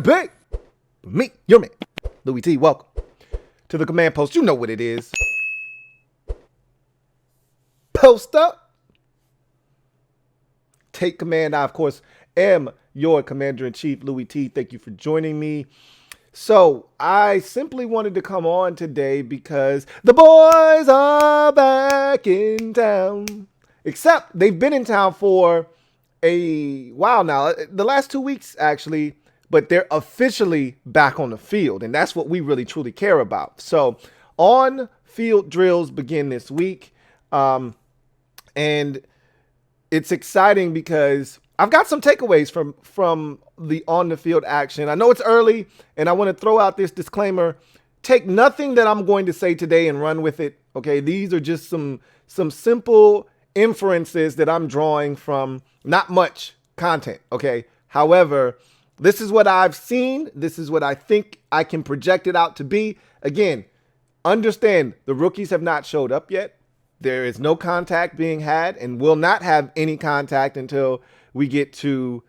be me, your man, Louie T. Welcome to the command post. You know what it is. Post up. Take command. I, of course, am your commander-in-chief, Louie T. Thank you for joining me. So I simply wanted to come on today because the boys are back in town. Except they've been in town for a while now, the last 2 weeks actually, but they're officially back on the field, and that's what we really truly care about. So on-field drills begin this week, and it's exciting because I've got some takeaways from the on-the-field action. I know it's early, and I want to throw out this disclaimer. Take nothing that I'm going to say today and run with it, okay? These are just some simple inferences that I'm drawing from not much content, okay? However, this is what I've seen. This is what I think I can project it out to be. Again, understand the rookies have not showed up yet. There is no contact being had and will not have any contact until we get to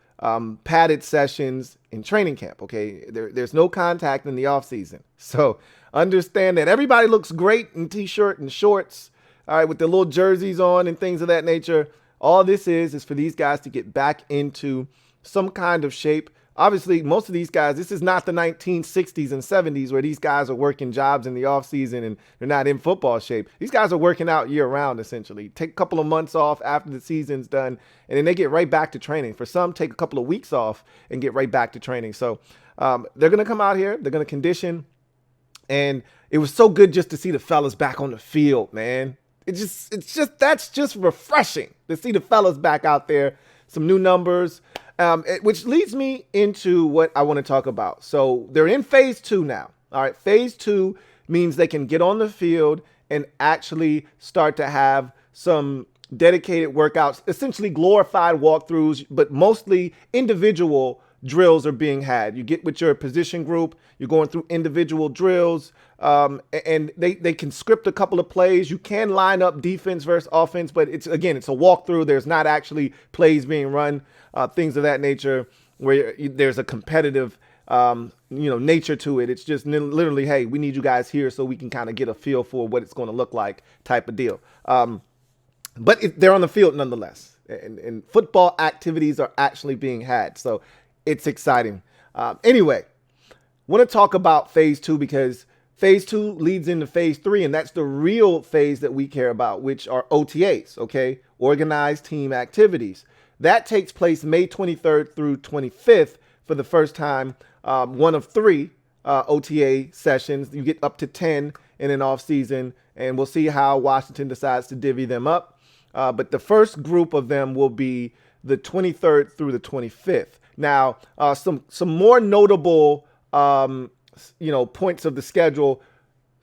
padded sessions in training camp, okay? There's no contact in the offseason. So understand that everybody looks great in t-shirt and shorts, all right, with the little jerseys on and things of that nature. All this is for these guys to get back into some kind of shape. Obviously, most of these guys, this is not the 1960s and 70s where these guys are working jobs in the offseason and they're not in football shape. These guys are working out year-round, essentially. Take a couple of months off after the season's done, and then they get right back to training. For some, take a couple of weeks off and get right back to training. So they're going to come out here. They're going to condition. And it was so good just to see the fellas back on the field, man. That's just refreshing to see the fellas back out there. Some new numbers. Which leads me into what I want to talk about. So they're in phase 2 now. All right. Phase 2 means they can get on the field and actually start to have some dedicated workouts, essentially glorified walkthroughs, but mostly individual drills are being had. You get with your position group, you're going through individual drills, and they can script a couple of plays. You can line up defense versus offense, but it's a walkthrough. There's not actually plays being run, things of that nature, where there's a competitive nature to it. It's just literally, hey, we need you guys here so we can kind of get a feel for what it's going to look like type of deal. But they're on the field nonetheless, and football activities are actually being had. So it's exciting. Anyway, want to talk about phase 2 because phase 2 leads into phase 3, and that's the real phase that we care about, which are OTAs, okay? Organized team activities. That takes place May 23rd through 25th for the first time. One of 3 OTA sessions. You get up to 10 in an off season, and we'll see how Washington decides to divvy them up. But the first group of them will be the 23rd through the 25th. Now, some more notable, points of the schedule.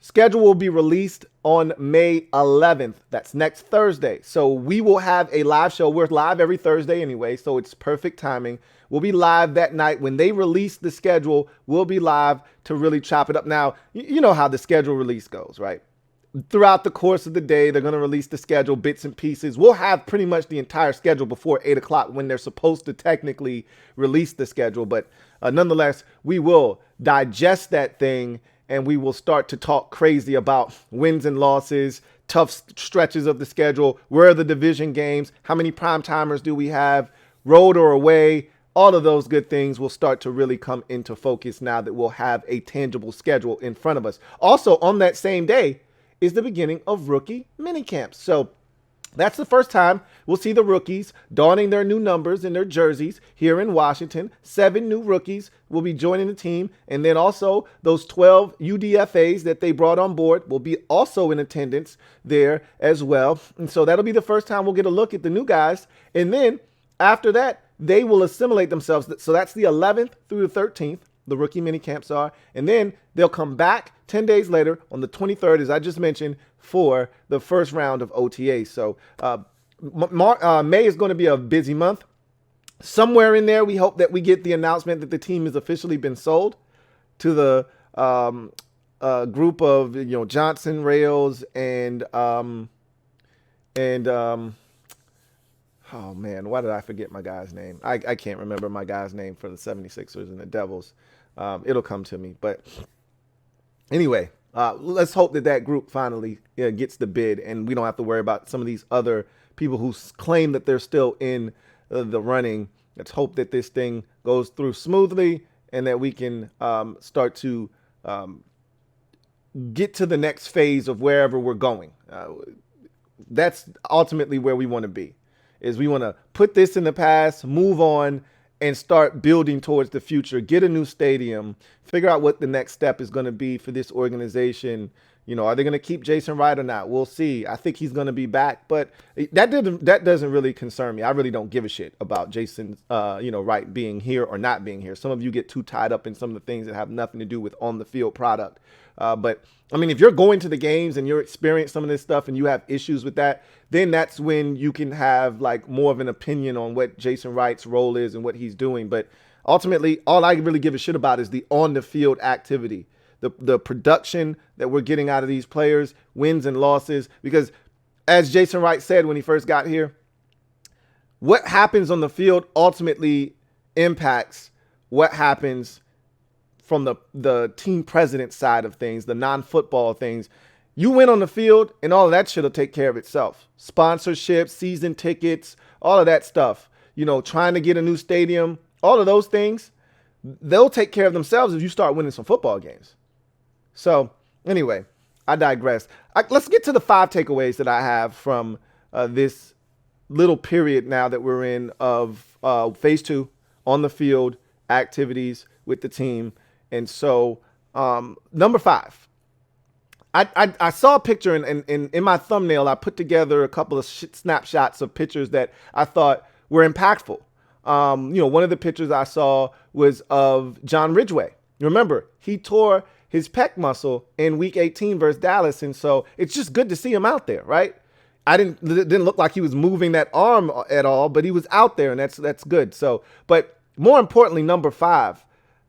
Schedule will be released on May 11th. That's next Thursday. So we will have a live show. We're live every Thursday anyway, so it's perfect timing. We'll be live that night. When they release the schedule, we'll be live to really chop it up. Now, you know how the schedule release goes, right? Throughout the course of the day, they're going to release the schedule, bits and pieces. We'll have pretty much the entire schedule before 8 o'clock when they're supposed to technically release the schedule. But nonetheless, we will digest that thing and we will start to talk crazy about wins and losses, tough stretches of the schedule, where are the division games, how many prime timers do we have, road or away. All of those good things will start to really come into focus now that we'll have a tangible schedule in front of us. Also, on that same day is the beginning of rookie minicamps. So that's the first time we'll see the rookies donning their new numbers in their jerseys here in Washington. 7 new rookies will be joining the team. And then also those 12 UDFAs that they brought on board will be also in attendance there as well. And so that'll be the first time we'll get a look at the new guys. And then after that, they will assimilate themselves. So that's the 11th through the 13th. The rookie mini camps are, and then they'll come back 10 days later on the 23rd, as I just mentioned, for the first round of OTAs. So May is going to be a busy month. Somewhere in there, we hope that we get the announcement that the team has officially been sold to the group of Johnson, Rails, and oh man, why did I forget my guy's name? I can't remember my guy's name for the 76ers and the Devils. It'll come to me. But anyway, let's hope that that group finally gets the bid, and we don't have to worry about some of these other people who claim that they're still in the running. Let's hope that this thing goes through smoothly and that we can start to get to the next phase of wherever we're going. That's ultimately where we want to be, is we want to put this in the past, move on, and start building towards the future, get a new stadium, figure out what the next step is going to be for this organization. You know, are they going to keep Jason Wright or not? We'll see. I think he's going to be back, but that doesn't really concern me. I really don't give a shit about Jason, Wright being here or not being here. Some of you get too tied up in some of the things that have nothing to do with on the field product. But I mean, if you're going to the games and you're experiencing some of this stuff and you have issues with that, then that's when you can have like more of an opinion on what Jason Wright's role is and what he's doing. But ultimately, all I really give a shit about is the on the field activity, the production that we're getting out of these players, wins and losses. Because as Jason Wright said when he first got here, what happens on the field ultimately impacts what happens from the team president side of things, the non-football things. You win on the field and all of that shit will take care of itself. Sponsorship, season tickets, all of that stuff, trying to get a new stadium, all of those things, they'll take care of themselves if you start winning some football games. So anyway, I digress. Let's get to the 5 takeaways that I have from this little period now that we're in of phase 2 on the field activities with the team. And so number 5, I saw a picture and in my thumbnail, I put together a couple of snapshots of pictures that I thought were impactful. One of the pictures I saw was of John Ridgeway. Remember, he tore his pec muscle in week 18 versus Dallas. And so it's just good to see him out there, right? It didn't look like he was moving that arm at all, but he was out there, and that's good. So, but more importantly, number 5,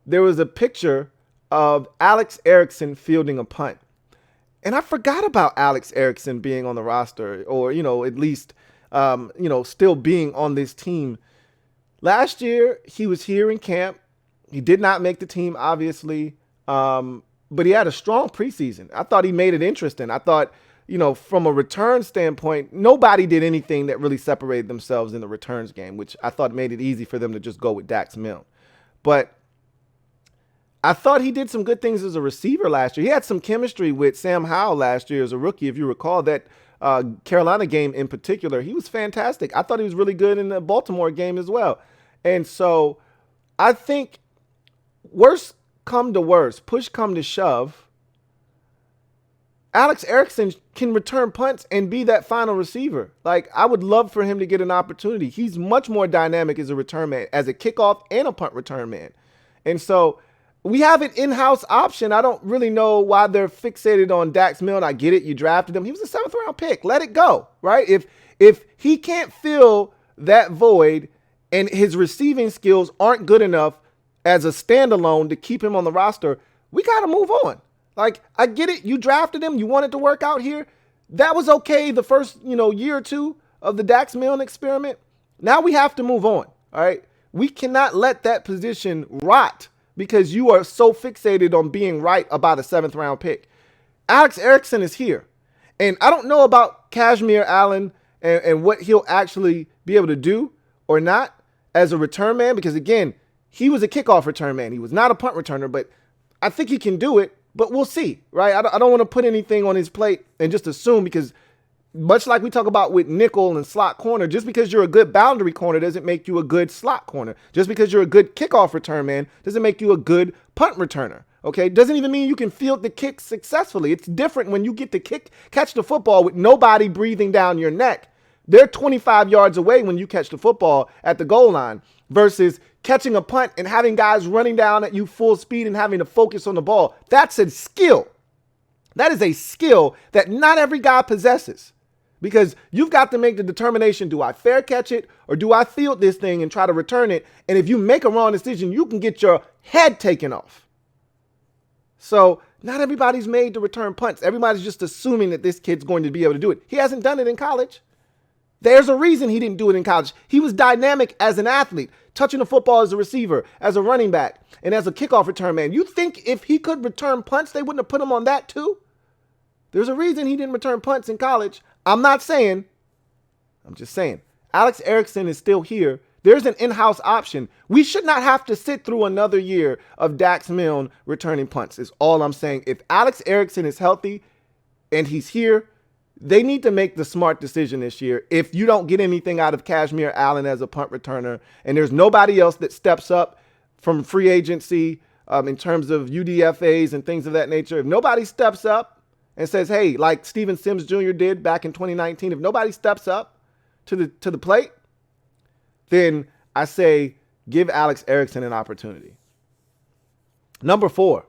there was a picture of Alex Erickson fielding a punt. And I forgot about Alex Erickson being on the roster, or, at least, still being on this team. Last year, he was here in camp. He did not make the team, obviously, but he had a strong preseason. I thought he made it interesting. I thought, from a return standpoint, nobody did anything that really separated themselves in the returns game, which I thought made it easy for them to just go with Dax Milne. But I thought he did some good things as a receiver last year. He had some chemistry with Sam Howell last year as a rookie. If you recall that Carolina game in particular, he was fantastic. I thought he was really good in the Baltimore game as well. And so I think worst come to worst, push come to shove, Alex Erickson can return punts and be that final receiver. Like, I would love for him to get an opportunity. He's much more dynamic as a return man, as a kickoff and a punt return man. And so we have an in-house option. I don't really know why they're fixated on Dax Milne. I get it. You drafted him. He was a 7th round pick. Let it go, right? If he can't fill that void and his receiving skills aren't good enough as a standalone to keep him on the roster, we got to move on. Like, I get it. You drafted him. You wanted to work out here. That was okay the first, year or two of the Dax Milne experiment. Now we have to move on, all right? We cannot let that position rot because you are so fixated on being right about a 7th round pick. Alex Erickson is here. And I don't know about Kashmir Allen and what he'll actually be able to do or not as a return man, because again, he was a kickoff return man. He was not a punt returner, but I think he can do it, but we'll see, right? I don't want to put anything on his plate and just assume, because much like we talk about with nickel and slot corner, just because you're a good boundary corner doesn't make you a good slot corner. Just because you're a good kickoff return man doesn't make you a good punt returner, okay? Doesn't even mean you can field the kick successfully. It's different when you get to catch the football with nobody breathing down your neck. They're 25 yards away when you catch the football at the goal line versus catching a punt and having guys running down at you full speed and having to focus on the ball. That's a skill. That is a skill that not every guy possesses. Because you've got to make the determination, do I fair catch it or do I field this thing and try to return it? And if you make a wrong decision, you can get your head taken off. So not everybody's made to return punts. Everybody's just assuming that this kid's going to be able to do it. He hasn't done it in college. There's a reason he didn't do it in college. He was dynamic as an athlete, touching the football as a receiver, as a running back, and as a kickoff return man. You think if he could return punts, they wouldn't have put him on that too? There's a reason he didn't return punts in college. I'm just saying. Alex Erickson is still here. There's an in-house option. We should not have to sit through another year of Dax Milne returning punts, is all I'm saying. If Alex Erickson is healthy and he's here, they need to make the smart decision this year. If you don't get anything out of Kashmir Allen as a punt returner, and there's nobody else that steps up from free agency in terms of UDFAs and things of that nature, if nobody steps up and says, hey, like Steven Sims Jr. did back in 2019, if nobody steps up to the plate, then I say give Alex Erickson an opportunity. Number 4,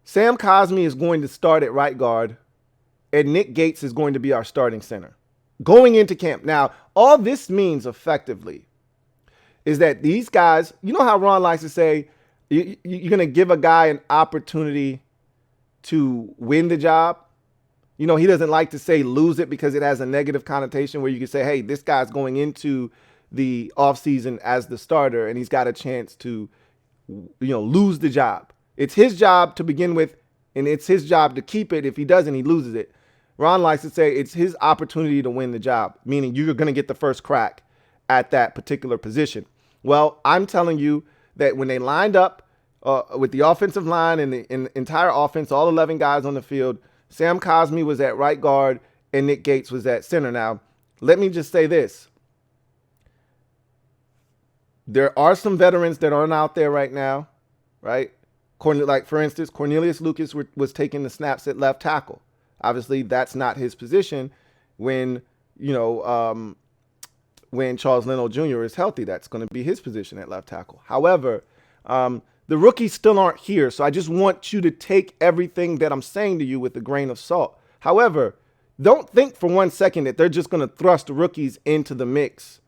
Sam Cosby is going to start at right guard, and Nick Gates is going to be our starting center going into camp. Now, all this means effectively is that these guys, you know how Ron likes to say, you're going to give a guy an opportunity to win the job. You know, he doesn't like to say lose it because it has a negative connotation where you can say, hey, this guy's going into the offseason as the starter and he's got a chance to, lose the job. It's his job to begin with, and it's his job to keep it. If he doesn't, he loses it. Ron likes to say it's his opportunity to win the job, meaning you're going to get the first crack at that particular position. Well, I'm telling you that when they lined up with the offensive line and the entire offense, all 11 guys on the field, Sam Cosby was at right guard and Nick Gates was at center. Now, let me just say this. There are some veterans that aren't out there right now, right? Like, for instance, Cornelius Lucas was taking the snaps at left tackle. Obviously, that's not his position when Charles Leno Jr. is healthy. That's going to be his position at left tackle. However, the rookies still aren't here, so I just want you to take everything that I'm saying to you with a grain of salt. However, don't think for 1 second that they're just going to thrust rookies into the mix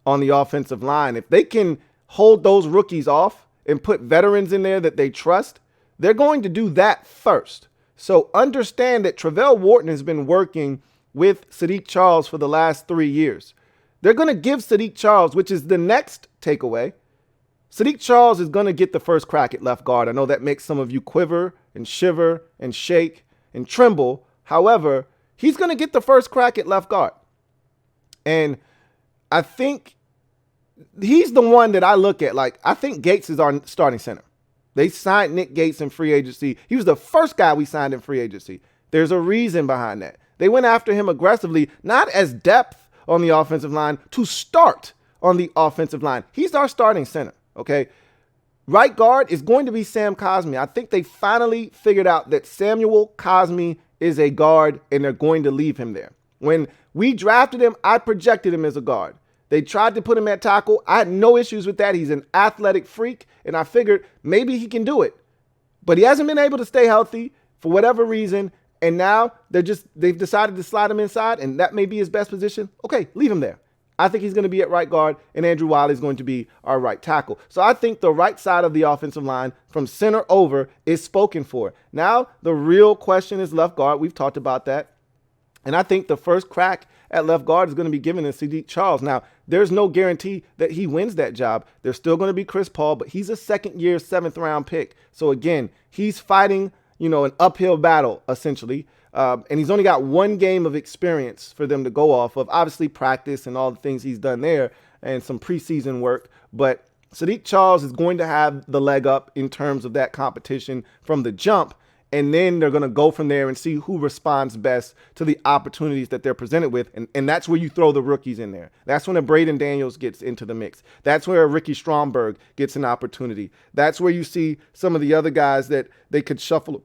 on the offensive line. If they can hold those rookies off and put veterans in there that they trust, they're going to do that first. So understand that Travell Wharton has been working with Sadiq Charles for the last 3 years. They're going to give Sadiq Charles, which is the next takeaway. Sadiq Charles is going to get the first crack at left guard. I know that makes some of you quiver and shiver and shake and tremble. However, he's going to get the first crack at left guard. And I think he's the one that I look at. Like, I think Gates is our starting center. They signed Nick Gates in free agency. He was the first guy we signed in free agency. There's a reason behind that. They went after him aggressively, not as depth on the offensive line, to start on the offensive line. He's our starting center, okay? Right guard is going to be Sam Cosby. I think they finally figured out that Samuel Cosby is a guard, and they're going to leave him there. When we drafted him, I projected him as a guard. They tried to put him at tackle. I had no issues with that. He's an athletic freak, and I figured maybe he can do it. But he hasn't been able to stay healthy for whatever reason, and now they've decided to slide him inside, and that may be his best position. Okay, leave him there. I think he's going to be at right guard, and Andrew Wiley is going to be our right tackle. So I think the right side of the offensive line from center over is spoken for. Now, the real question is left guard. We've talked about that. And I think the first crack at left guard is going to be given to Sadiq Charles. Now, there's no guarantee that he wins that job. There's still going to be Chris Paul, but he's a second-year, seventh-round pick. So, again, he's fighting, an uphill battle, essentially. And he's only got 1 game of experience for them to go off of. Obviously, practice and all the things he's done there and some preseason work. But Sadiq Charles is going to have the leg up in terms of that competition from the jump. And then they're going to go from there and see who responds best to the opportunities that they're presented with. And that's where you throw the rookies in there. That's when a Braden Daniels gets into the mix. That's where a Ricky Stromberg gets an opportunity. That's where you see some of the other guys that they could shuffle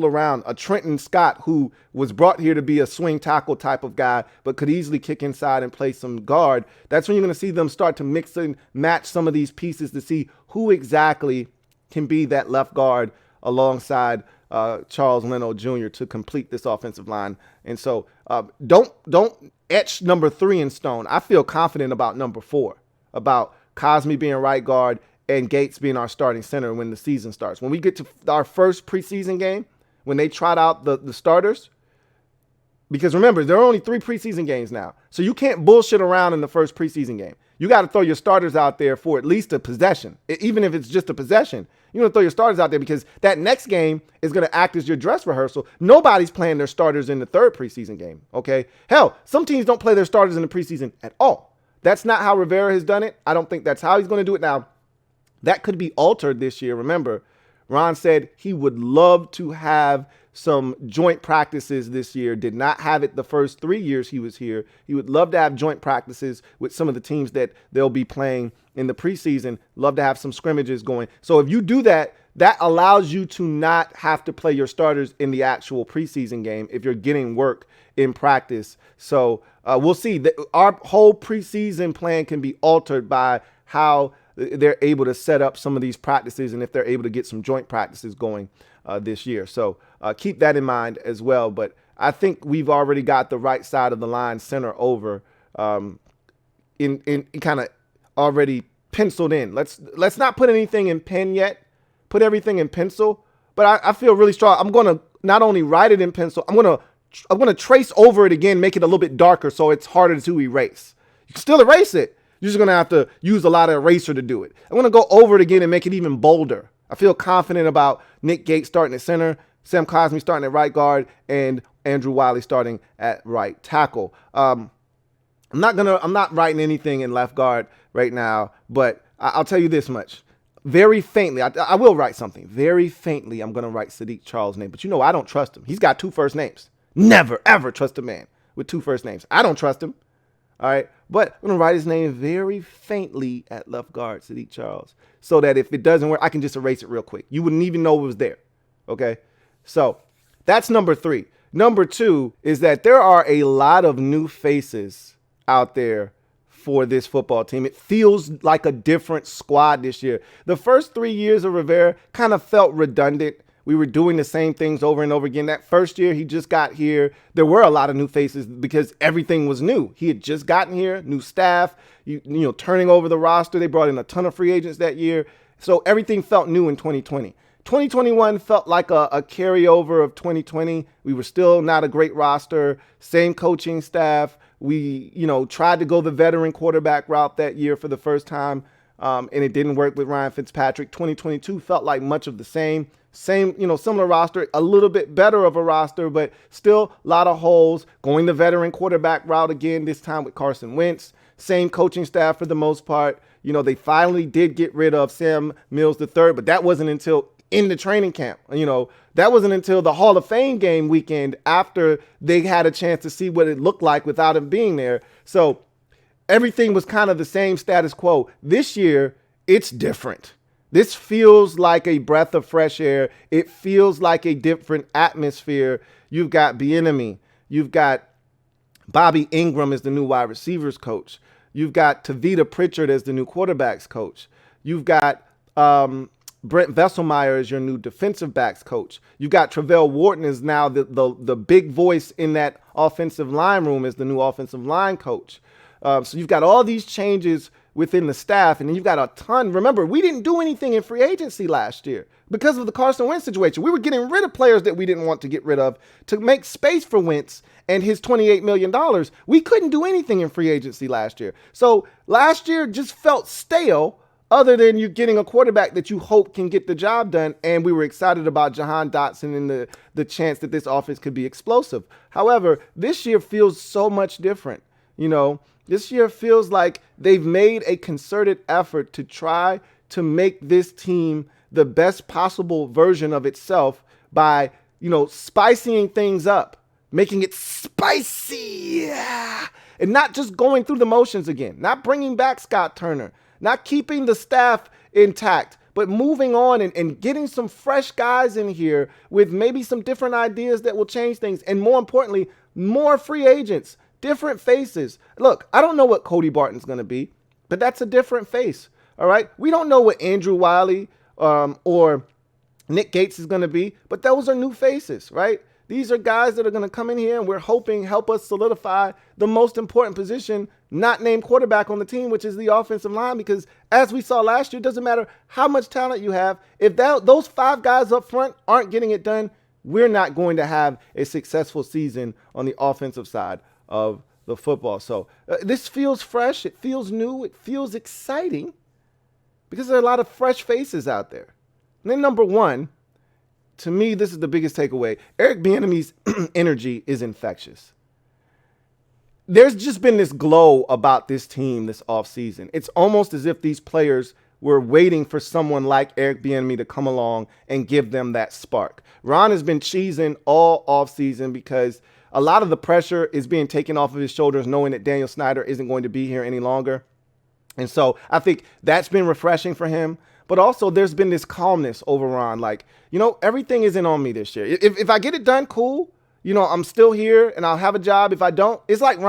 around. A Trenton Scott, who was brought here to be a swing tackle type of guy, but could easily kick inside and play some guard. That's when you're going to see them start to mix and match some of these pieces to see who exactly can be that left guard alongside Charles Leno Jr. to complete this offensive line. And so don't etch number 3 in stone. I feel confident about number 4, about Cosby being right guard and Gates being our starting center when the season starts. When we get to our first preseason game, when they trot out the starters, Because remember, there are only 3 preseason games now. So you can't bullshit around in the first preseason game. You got to throw your starters out there for at least a possession. Even if it's just a possession, you're going to throw your starters out there because that next game is going to act as your dress rehearsal. Nobody's playing their starters in the 3rd preseason game, okay? Hell, some teams don't play their starters in the preseason at all. That's not how Rivera has done it. I don't think that's how he's going to do it. Now, that could be altered this year. Remember, Ron said he would love to have some joint practices this year. Did not have it the first 3 years he was here. He would love to have joint practices with some of the teams that they'll be playing in the preseason. Love to have some scrimmages going. So if you do that, that allows you to not have to play your starters in the actual preseason game if you're getting work in practice. So we'll see. Our whole preseason plan can be altered by how they're able to set up some of these practices and if they're able to get some joint practices going this year. So keep that in mind as well. But I think we've already got the right side of the line center over in kind of already penciled in. Let's not put anything in pen yet. Put everything in pencil. But I feel really strong. I'm going to not only write it in pencil, I'm going to trace over it again, make it a little bit darker so it's harder to erase. You can still erase it. You're just going to have to use a lot of eraser to do it. I'm going to go over it again and make it even bolder. I feel confident about Nick Gates starting at center, Sam Cosby starting at right guard, and Andrew Wiley starting at right tackle. I'm not writing anything in left guard right now, but I'll tell you this much. Very faintly, I will write something. Very faintly, I'm going to write Sadiq Charles' name. But I don't trust him. He's got 2 first names. Never, ever trust a man with 2 first names. I don't trust him. All right. But I'm going to write his name very faintly at left guard, Sadiq Charles, so that if it doesn't work, I can just erase it real quick. You wouldn't even know it was there. Okay. So that's number 3. Number 2 is that there are a lot of new faces out there for this football team. It feels like a different squad this year. The first 3 years of Rivera kind of felt redundant. We were doing the same things over and over again. That first year he just got here, there were a lot of new faces because everything was new. He had just gotten here, new staff, turning over the roster. They brought in a ton of free agents that year. So everything felt new in 2020. 2021 felt like a carryover of 2020. We were still not a great roster, same coaching staff. We, tried to go the veteran quarterback route that year for the first time, and it didn't work with Ryan Fitzpatrick. 2022 felt like much of the same, similar roster, a little bit better of a roster, but still a lot of holes. Going the veteran quarterback route again, this time with Carson Wentz. Same coaching staff for the most part. They finally did get rid of Sam Mills III, but that wasn't until in the training camp. That wasn't until the Hall of Fame game weekend after they had a chance to see what it looked like without him being there. So everything was kind of the same status quo. This year, it's different. This feels like a breath of fresh air. It feels like a different atmosphere. You've got Bieniemy. You've got Bobby Ingram as the new wide receivers coach. You've got Tavita Pritchard as the new quarterbacks coach. You've got Brent Vesselmeyer is your new defensive backs coach. You've got Travell Wharton is now the big voice in that offensive line room as the new offensive line coach. So you've got all these changes within the staff, and then you've got a ton. Remember, we didn't do anything in free agency last year because of the Carson Wentz situation. We were getting rid of players that we didn't want to get rid of to make space for Wentz and his $28 million. We couldn't do anything in free agency last year. So last year just felt stale, other than you getting a quarterback that you hope can get the job done. And we were excited about Jahan Dotson and the chance that this offense could be explosive. However, this year feels so much different. This year feels like they've made a concerted effort to try to make this team the best possible version of itself by, spicing things up, making it spicy, and not just going through the motions again, not bringing back Scott Turner, not keeping the staff intact, but moving on and getting some fresh guys in here with maybe some different ideas that will change things. And more importantly, more free agents, different faces. Look, I don't know what Cody Barton's going to be, but that's a different face. All right. We don't know what Andrew Wiley or Nick Gates is going to be, but those are new faces, right? These are guys that are going to come in here and we're hoping help us solidify the most important position, not named quarterback on the team, which is the offensive line. Because as we saw last year, it doesn't matter how much talent you have. If those 5 guys up front aren't getting it done, we're not going to have a successful season on the offensive side of the football. So this feels fresh. It feels new. It feels exciting because there are a lot of fresh faces out there. And then number one, to me, this is the biggest takeaway. Eric Bieniemy's energy is infectious. There's just been this glow about this team this offseason. It's almost as if these players were waiting for someone like Eric Bieniemy to come along and give them that spark. Ron has been cheesing all offseason because a lot of the pressure is being taken off of his shoulders, knowing that Daniel Snyder isn't going to be here any longer. And so I think that's been refreshing for him. But also there's been this calmness over Ron. Like, everything isn't on me this year. If I get it done, cool. I'm still here and I'll have a job. If I don't, it's like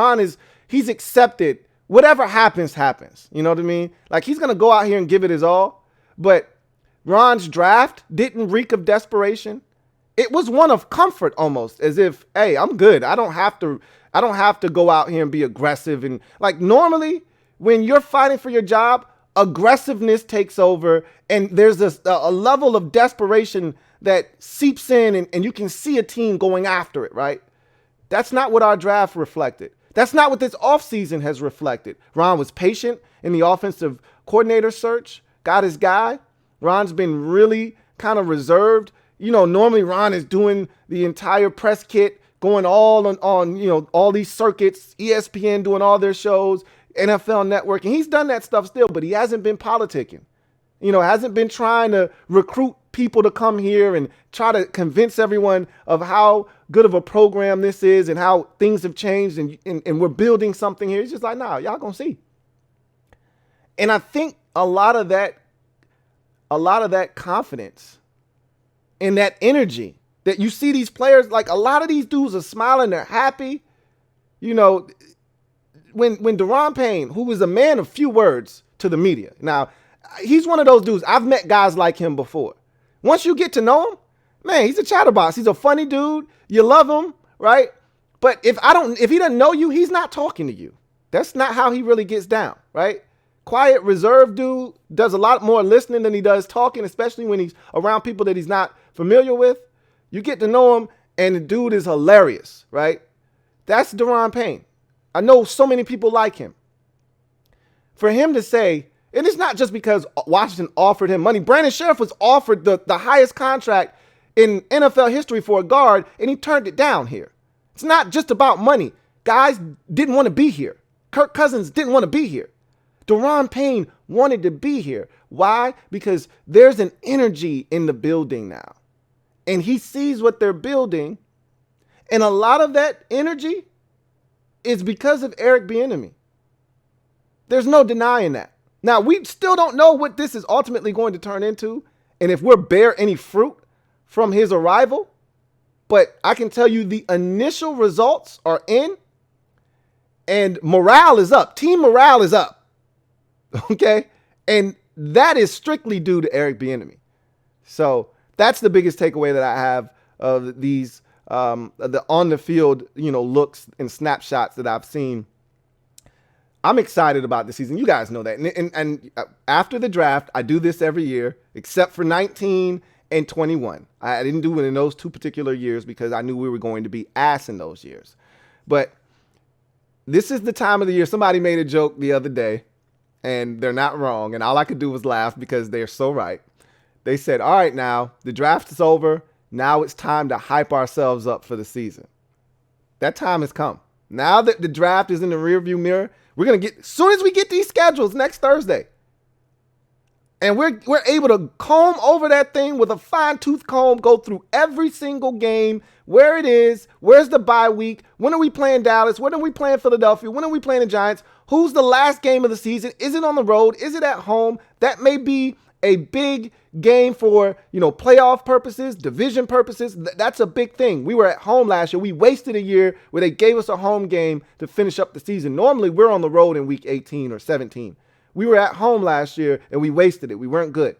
he's accepted whatever happens, happens. You know what I mean? Like, he's going to go out here and give it his all. But Ron's draft didn't reek of desperation. It was one of comfort almost, as if, hey, I'm good. I don't have to go out here and be aggressive. And like normally when you're fighting for your job, aggressiveness takes over and there's a level of desperation that seeps in and you can see a team going after it, right? That's not what our draft reflected. That's not what this offseason has reflected. Ron was patient in the offensive coordinator search, got his guy. Ron's been really kind of reserved. Normally Ron is doing the entire press kit, going all on all these circuits, ESPN doing all their shows, NFL Network, and he's done that stuff still, but he hasn't been politicking. Hasn't been trying to recruit people to come here and try to convince everyone of how good of a program this is and how things have changed and we're building something here. It's just like, nah, y'all gonna see. And I think a lot of that confidence and that energy that you see these players, like a lot of these dudes are smiling, they're happy. When Daron Payne, who was a man of few words to the media. Now, he's one of those dudes. I've met guys like him before. Once you get to know him, man, he's a chatterbox. He's a funny dude. You love him, right? But if he doesn't know you, he's not talking to you. That's not how he really gets down, right? Quiet, reserved dude, does a lot more listening than he does talking, especially when he's around people that he's not familiar with. You get to know him, and the dude is hilarious, right? That's Daron Payne. I know so many people like him. For him to say, and it's not just because Washington offered him money. Brandon Sheriff was offered the highest contract in NFL history for a guard, and he turned it down here. It's not just about money. Guys didn't want to be here. Kirk Cousins didn't want to be here. Daron Payne wanted to be here. Why? Because there's an energy in the building now. And he sees what they're building. And a lot of that energy is because of Eric Bieniemy. There's no denying that. Now, we still don't know what this is ultimately going to turn into and if we'll bear any fruit from his arrival. But I can tell you the initial results are in and morale is up. Team morale is up. Okay? And that is strictly due to Eric Bieniemy. So that's the biggest takeaway that I have of these the on the field, looks and snapshots that I've seen. I'm excited about the season. You guys know that. And after the draft, I do this every year, except for 19 and 21. I didn't do it in those two particular years because I knew we were going to be ass in those years. But this is the time of the year. Somebody made a joke the other day, and they're not wrong. And all I could do was laugh because they're so right. They said, all right, now the draft is over. Now it's time to hype ourselves up for the season. That time has come. Now that the draft is in the rearview mirror, we're going to get, as soon as we get these schedules next Thursday, and we're able to comb over that thing with a fine-tooth comb, go through every single game, where it is, where's the bye week, when are we playing Dallas, when are we playing Philadelphia, when are we playing the Giants, who's the last game of the season, is it on the road, is it at home? That may be a big game for, playoff purposes, division purposes. That's a big thing. We were at home last year. We wasted a year where they gave us a home game to finish up the season. Normally, we're on the road in week 18 or 17. We were at home last year, and we wasted it. We weren't good.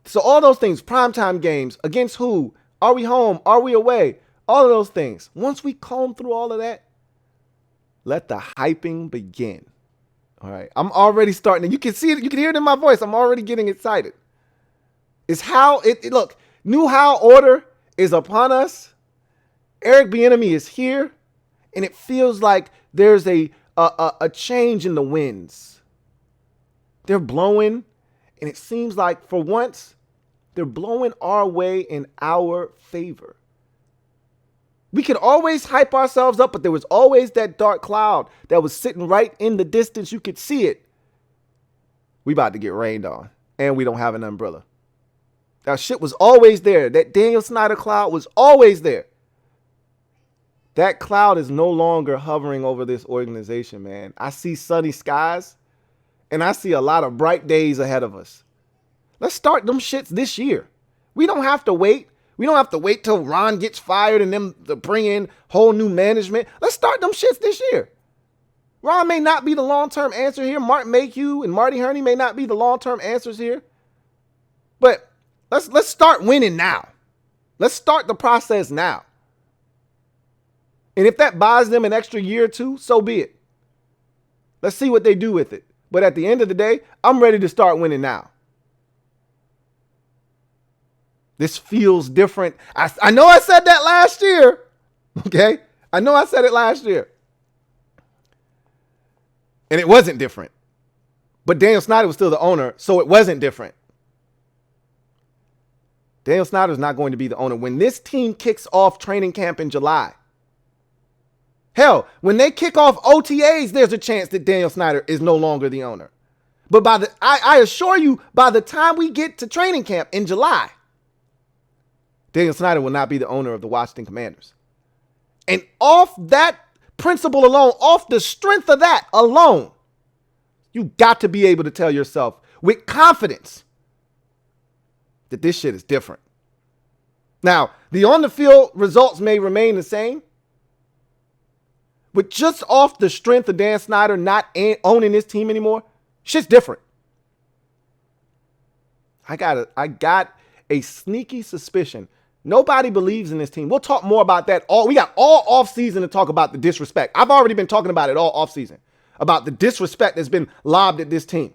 So all those things, primetime games, against who? Are we home? Are we away? All of those things. Once we comb through all of that, let the hyping begin. All right, I'm already starting. You can see it. You can hear it in my voice. I'm already getting excited. It's how it look. New High Order is upon us. Eric Bieniemy is here, and it feels like there's a change in the winds. They're blowing, and it seems like for once, they're blowing our way in our favor. We could always hype ourselves up, but there was always that dark cloud that was sitting right in the distance. You could see it. We about to get rained on, and we don't have an umbrella. That shit was always there. That Daniel Snyder cloud was always there. That cloud is no longer hovering over this organization, man. I see sunny skies, and I see a lot of bright days ahead of us. Let's start them shits this year. We don't have to wait. We don't have to wait till Ron gets fired and them to bring in whole new management. Let's start them shits this year. Ron may not be the long-term answer here. Mark Mayhew and Marty Herney may not be the long-term answers here. But let's start winning now. Let's start the process now. And if that buys them an extra year or two, so be it. Let's see what they do with it. But at the end of the day, I'm ready to start winning now. This feels different. I know I said that last year. Okay? I know I said it last year. And it wasn't different. But Daniel Snyder was still the owner, so it wasn't different. Daniel Snyder is not going to be the owner. When this team kicks off training camp in July, hell, when they kick off OTAs, there's a chance that Daniel Snyder is no longer the owner. But I assure you, by the time we get to training camp in July, Daniel Snyder will not be the owner of the Washington Commanders. And off that principle alone, off the strength of that alone, you got to be able to tell yourself with confidence that this shit is different. Now, the on-the-field results may remain the same, but just off the strength of Dan Snyder not owning this team anymore, shit's different. I got a sneaky suspicion. Nobody believes in this team. We'll talk more about that. We got all offseason to talk about the disrespect. I've already been talking about it all offseason, about the disrespect that's been lobbed at this team.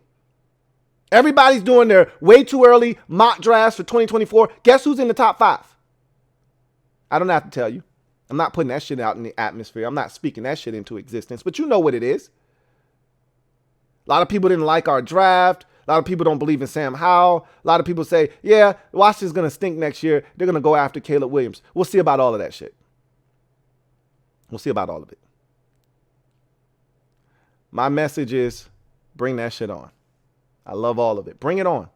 Everybody's doing their way too early mock drafts for 2024. Guess who's in the top 5? I don't have to tell you. I'm not putting that shit out in the atmosphere. I'm not speaking that shit into existence, but you know what it is. A lot of people didn't like our draft. A lot of people don't believe in Sam Howell. A lot of people say, yeah, Washington's going to stink next year. They're going to go after Caleb Williams. We'll see about all of that shit. We'll see about all of it. My message is bring that shit on. I love all of it. Bring it on.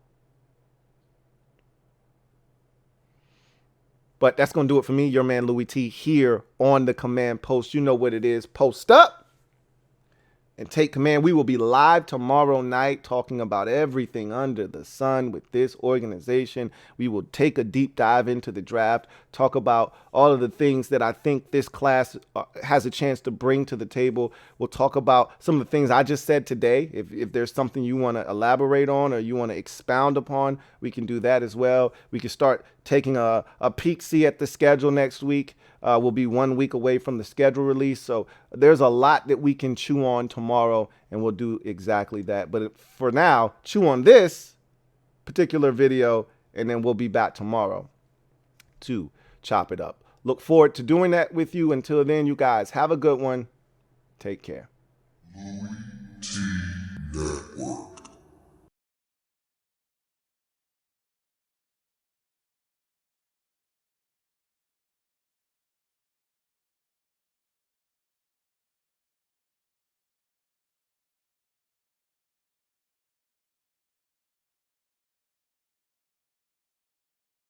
But that's going to do it for me, your man Louie T, here on the Command Post. You know what it is. Post up and take command. We will be live tomorrow night talking about everything under the sun with this organization. We will take a deep dive into the draft, talk about all of the things that I think this class has a chance to bring to the table. We'll talk about some of the things I just said today. If there's something you want to elaborate on or you want to expound upon, we can do that as well. We can start taking a peek-see at the schedule next week. We'll be 1 week away from the schedule release. So there's a lot that we can chew on tomorrow, and we'll do exactly that. But for now, chew on this particular video, and then we'll be back tomorrow to chop it up. Look forward to doing that with you. Until then, you guys have a good one. Take care. LouieTeeNetwork.